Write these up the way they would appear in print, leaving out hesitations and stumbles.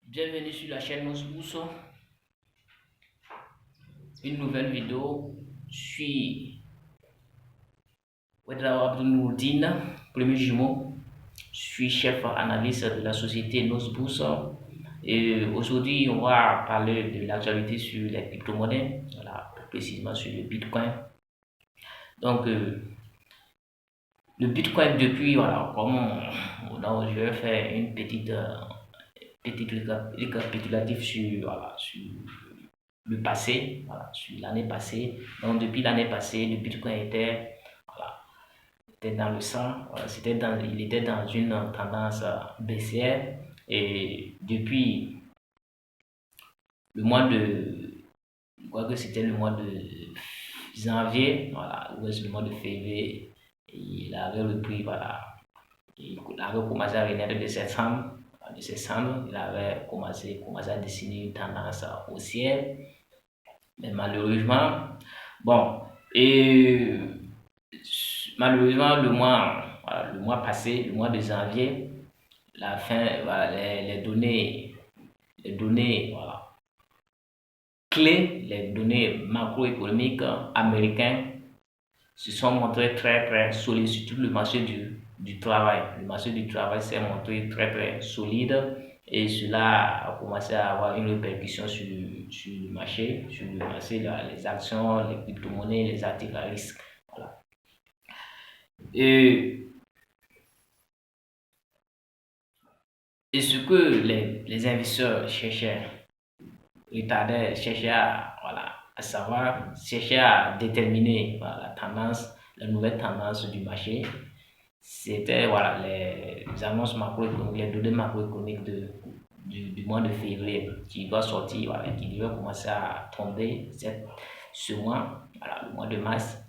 Bienvenue sur la chaîne Nosbous. Une nouvelle vidéo. Je suis Ouedraogo Abdou Nourdine, premier jumeau. Je suis chef analyste de la société Nosbous. Et aujourd'hui, on va parler de l'actualité sur les crypto-monnaies, voilà, plus précisément sur le Bitcoin. Donc, le Bitcoin depuis, voilà, donc, je vais faire une petite récapitulatif sur, voilà, sur le passé, voilà, sur l'année passée. Donc depuis l'année passée, le Bitcoin était, voilà, était dans le sang, voilà, il était dans une tendance baissière. Et depuis le mois de, je crois que c'était le mois de janvier, voilà, ou le mois de février, il avait repris, voilà, il avait commencé à renaître de septembre. De septembre, il avait commencé à dessiner une tendance haussière. Mais malheureusement, bon, et malheureusement, voilà, le mois passé, le mois de janvier, la fin, voilà, les données, voilà, clés, les données macroéconomiques américaines se sont montrées très solides, surtout le marché du travail. Le marché du travail s'est montré très solide et cela a commencé à avoir une répercussion sur le marché, les actions, les crypto-monnaies, les articles à risque. Voilà. Et, et ce que les investisseurs cherchaient à, voilà, à savoir, cherchaient à déterminer, voilà, la tendance, la nouvelle tendance du marché, c'était, voilà, les annonces macroéconomiques, les données macroéconomiques du mois de février qui va sortir, voilà, qui devait commencer à tomber ce mois, voilà, le mois de mars.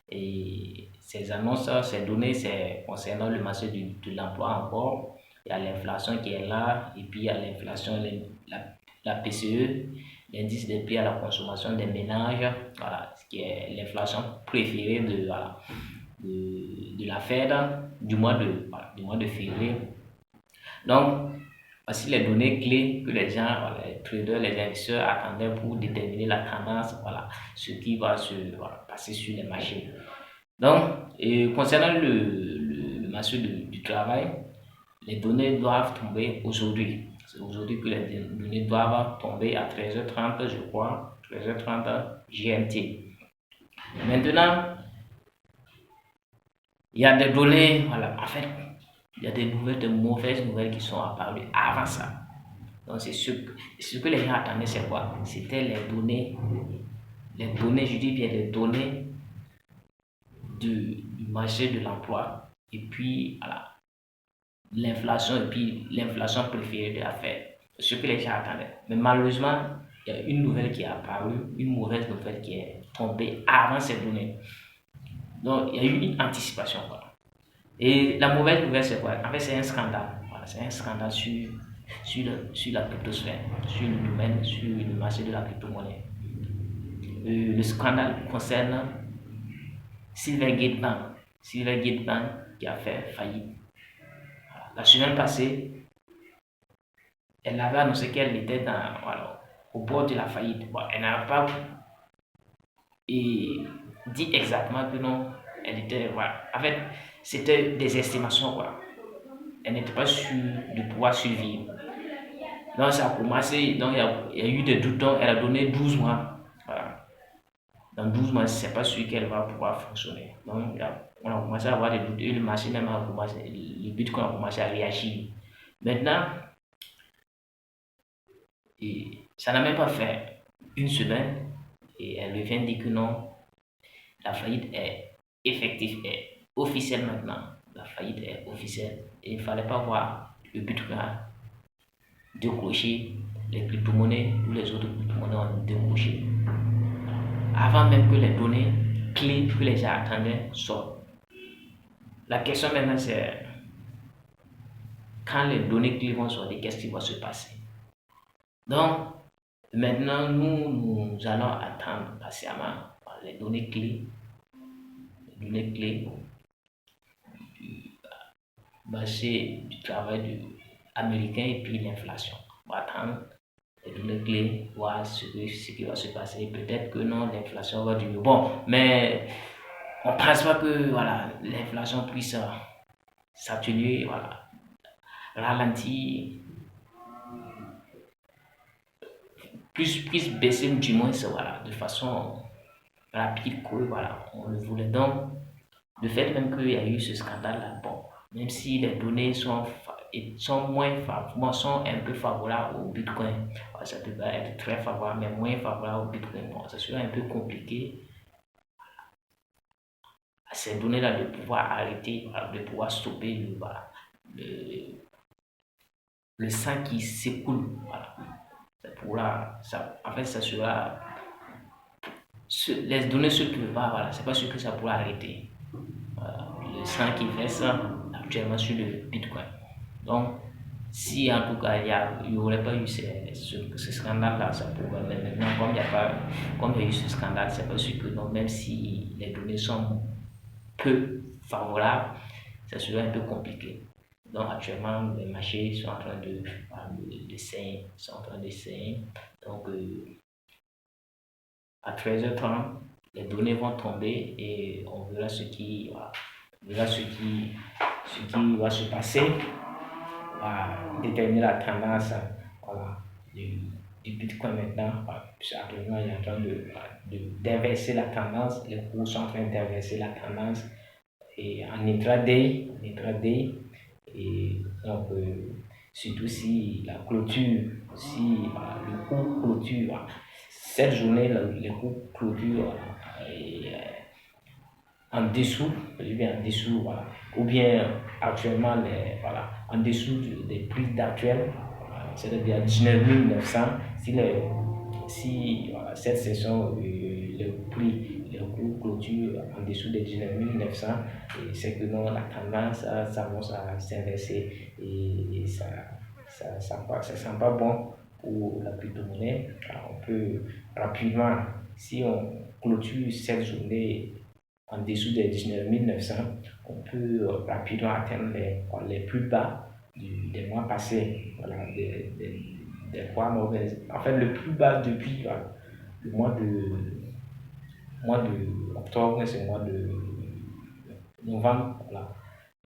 Et ces annonces, ces données, c'est concernant le marché de l'emploi encore. Il y a l'inflation qui est là, et puis il y a l'inflation, la PCE, l'indice des prix à la consommation des ménages, voilà, ce qui est l'inflation préférée voilà, de la Fed voilà, du mois de février. Donc, voici les données clés que les gens, voilà, les traders, les investisseurs attendaient pour déterminer la tendance, voilà, ce qui va voilà, passer sur les marchés. Donc, concernant le marché du travail, les données doivent tomber aujourd'hui. C'est aujourd'hui que les données doivent tomber à 13h30, je crois, 13h30 GMT. Maintenant, il y a des données, voilà, en fait, il y a des mauvaises nouvelles qui sont apparues avant ça. Donc, ce que les gens attendaient, c'est quoi? C'était les données, je dis bien les données du marché de l'emploi, et puis, voilà, l'inflation, et puis l'inflation préférée de la Fed. Ce que les gens attendaient. Mais malheureusement, il y a une nouvelle qui est apparue, une mauvaise nouvelle qui est tombée avant ces données. Donc, il y a eu une anticipation, quoi. Et la mauvaise nouvelle, c'est quoi? En fait, c'est un scandale. Voilà, c'est un scandale sur la cryptosphère, sur le domaine, sur le marché de la crypto-monnaie. Le scandale concerne Silvergate Bank. Silvergate Bank qui a fait faillite. Voilà. La semaine passée, elle avait annoncé qu'elle était voilà, au bord de la faillite. Bon, elle n'a pas dit exactement que non, elle était. Voilà. En fait, c'était des estimations, quoi. Elle n'était pas sûre de pouvoir survivre. Donc ça a commencé, donc il y a eu des doutes, donc elle a donné 12 mois. Voilà. Dans 12 mois, c'est pas sûr qu'elle va pouvoir fonctionner. Donc on a commencé à avoir des doutes et le marché même a commencé, le Bitcoin a commencé à réagir. Maintenant, ça n'a même pas fait une semaine et elle vient dire que non, la faillite est effective, est officielle maintenant. La faillite est officielle et il ne fallait pas voir le Bitcoin décrocher, les crypto-monnaies ou les autres crypto-monnaies ont décroché avant même que les données clés que les gens attendaient sortent. La question maintenant c'est quand les données clés vont sortir, qu'est-ce qui va se passer? Donc maintenant nous allons attendre patiemment les données clés du marché du travail américain et puis l'inflation. va attendre les données clés, voir ce qui va se passer. Peut-être que non, l'inflation va durer. Bon, mais on ne pense pas que voilà, l'inflation puisse s'atténuer, voilà, ralentir, plus baisser du moins, voilà, de façon rapide que voilà, on le voulait. Donc, le fait même qu'il y a eu ce scandale-là, bon, même si les données sont sont un peu favorables au Bitcoin, ça peut pas être très favorable, mais moins favorable au Bitcoin, bon, ça serait un peu compliqué à ces données-là de pouvoir arrêter, voilà, de pouvoir stopper le, le sang qui s'écoule, voilà. En fait, ça sera, les données se trouvent pas, voilà, c'est pas sûr que ça pourra arrêter. Le sang qui fait ça actuellement sur le Bitcoin. Donc, si en tout cas il n'y aurait pas eu ce scandale-là, ça pourrait. Mais maintenant, comme il y a eu ce scandale, c'est pas sûr que non, même si les données sont peu favorables, ça serait un peu compliqué. Donc actuellement, les marchés sont en train de saigner, Donc à 13h30, les données vont tomber et on verra ce qui va se passer, va déterminer la tendance, voilà, du Bitcoin maintenant. Actuellement, il est en train d'inverser la tendance, les cours sont en train d'inverser la tendance et en intraday, et donc surtout si la clôture, si le cours clôture, cette journée, le cours clôture en dessous, voilà, ou bien actuellement, en dessous des prix actuels, c'est-à-dire 19 900, si voilà, cette session, le cours clôture en dessous des 19 900, c'est que non, la tendance s'annonce à s'inverser et ça sent pas bon pour la crypto-monnaie. On peut rapidement, si on clôture cette journée en dessous des 19 900, on peut rapidement atteindre les plus bas des mois passés, voilà, des 3 mois. En fait, le plus bas depuis le mois de octobre, c'est le mois de novembre. Voilà.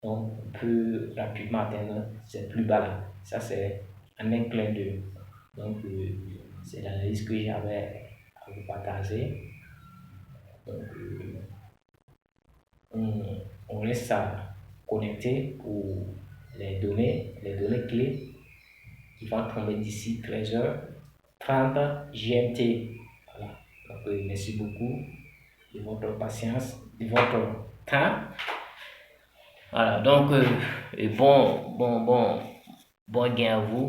Donc, on peut rapidement atteindre ces plus bas-là. Ça, c'est un clin d'œil. Donc, c'est l'analyse que j'avais à vous partager. Donc, on reste à connecter pour les données clés qui vont tomber d'ici 13h30 GMT. Voilà. Donc, merci beaucoup de votre patience, de votre temps. Voilà, donc, bon gain à vous.